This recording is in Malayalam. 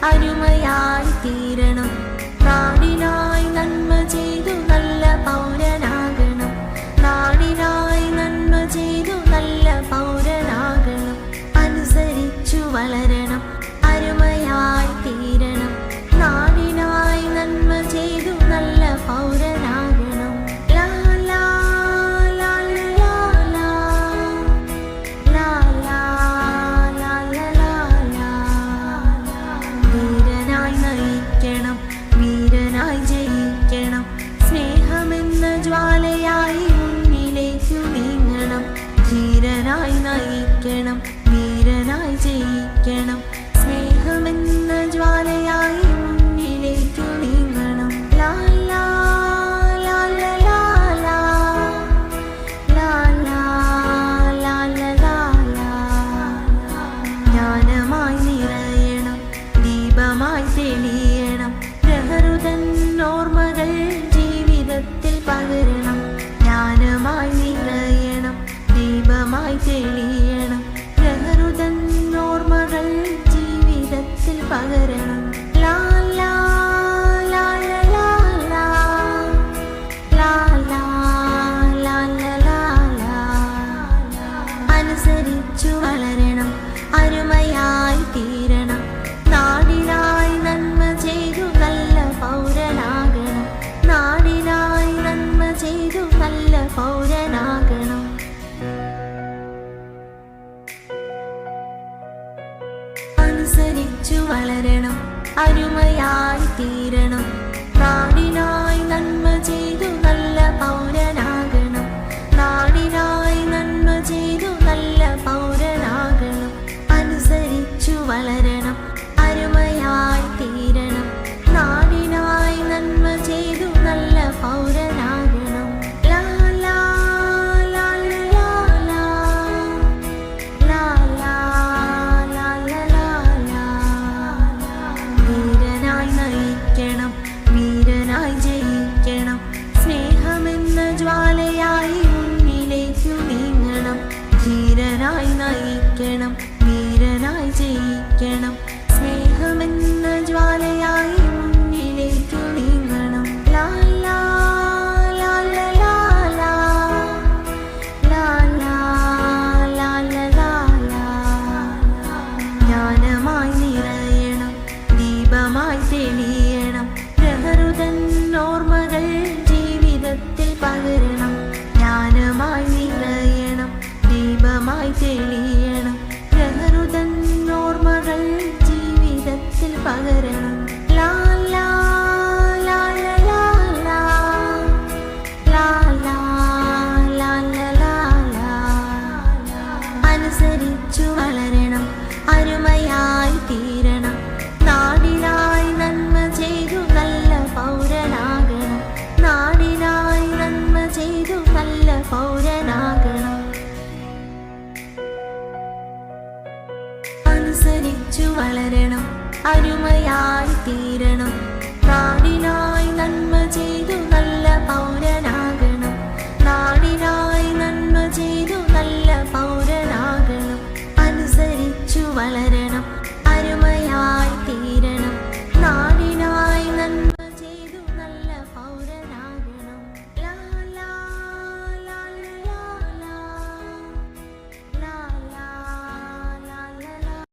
അരുമയായി തീരണം. നാടിനായി നന്മ ചെയ്തു നല്ല പൗരനാകണം. നാടിനായി നന്മ ചെയ്തു നല്ല പൗരനാകണം. അനുസരിച്ചു വളരണം, അരുമയായി തീരണം. നാടിനായി നന്മ ചെയ്തു നല്ല പൗരനാകണം. ലാ ലാ ലാ ലാ ലാ ലാ ലാ ലാ ലാ ലാ. ധീരനായി നയിക്കണം, വീരനായി ജയിക്കണം. സ്നേഹമെന്ന ജ്വാലയായി മുന്നിലേക്കു നീങ്ങണം. ധീരനായി നയിക്കണം, വീരനായി ജയിക്കണം. സ്നേഹമെന്ന ജ്വാലയായി മുന്നിലേക്കു നീങ്ങണം. ലാ ലാ ലാ ലാ ലാ ലാ ലാ ലാ ലാ ലാ. ജ്ഞാനമായി നിറയണം, ദീപമായി തെളിയണം. പ്രഹൃതൻ ഓർമ്മകൾ ജീവിതത്തിൽ പകരണം. ജ്ഞാനമായി നിറയണം, ദീപമായി തെളിയണം. പ്രഹൃതൻ ഓർമ്മകൾ ജീവിതത്തിൽ പകരണം. ലാ ലാ ലാ ലാ ലാ ലാ ലാ ലാ ലാ ലാ. അനുസരിച്ചു വളരണം, അരുമയായി തീരണം. നാടിനായി നന്മ ചെയ്തു നല്ല പൗരനാകണം. നാടിനായി നന്മ ചെയ്തു നല്ല പൗരനാകണം. അനുസരിച്ചു വളരണം, അരുമയായി തീരണം. നാടിനായി നന്മ ചെയ്തു നല്ല പൗരനാകണം. നാടിനായി നന്മ ചെയ്തു നല്ല പൗരനാകണം. അനുസരിച്ചു വളരണം, അരുമയായി തീരണം. നാടിനായി നന്മ ചെയ്തു നല്ല പൗരനാകണം. ലാ ലാ ലാ ലാ ലാ ലാ ലാ ലാ ലാ ലാ. ധീരനായി നയിക്കണം, വീരനായി ജയിക്കണം. സ്നേഹമെന്ന ജ്വാലയായി മുന്നിലേക്കു നീങ്ങണം. ധീരനായി നയിക്കണം, വീരനായി ജയിക്കണം. സ്നേഹമെന്ന ജ്വാലയായി മുന്നിലേക്കു നീങ്ങണം. ലാ ലാ ലാ ലാ ലാ ലാ ലാ ലാ ലാ ലാ. ജ്ഞാനമായി നിറയണം, ദീപമായി തെളിയണം. പ്രഹൃതൻ ഓർമ്മകൾ ജീവിതത്തിൽ പകരണം. ജ്ഞാനമായി നിറയണം, ദീപമായി തെളിയണം. പ്രഹൃതൻ ഓർമ്മകൾ ജീവിതത്തിൽ പകരണം. ലാ ലാ ലാ ലാ ലാ ലാ ലാ ലാ ലാ ലാ. അനുസരിച്ചു വളരണം, അരുമയായി തീരണം. നാടിനായി നന്മ ചെയ്തു നല്ല പൗരനാകണം. നാടിനായി നന്മ ചെയ്തു നല്ല പൗരനാകണം. അനുസരിച്ചു വളരണം, അരുമയായി തീരണം. നാടിനായി നന്മ ചെയ്തു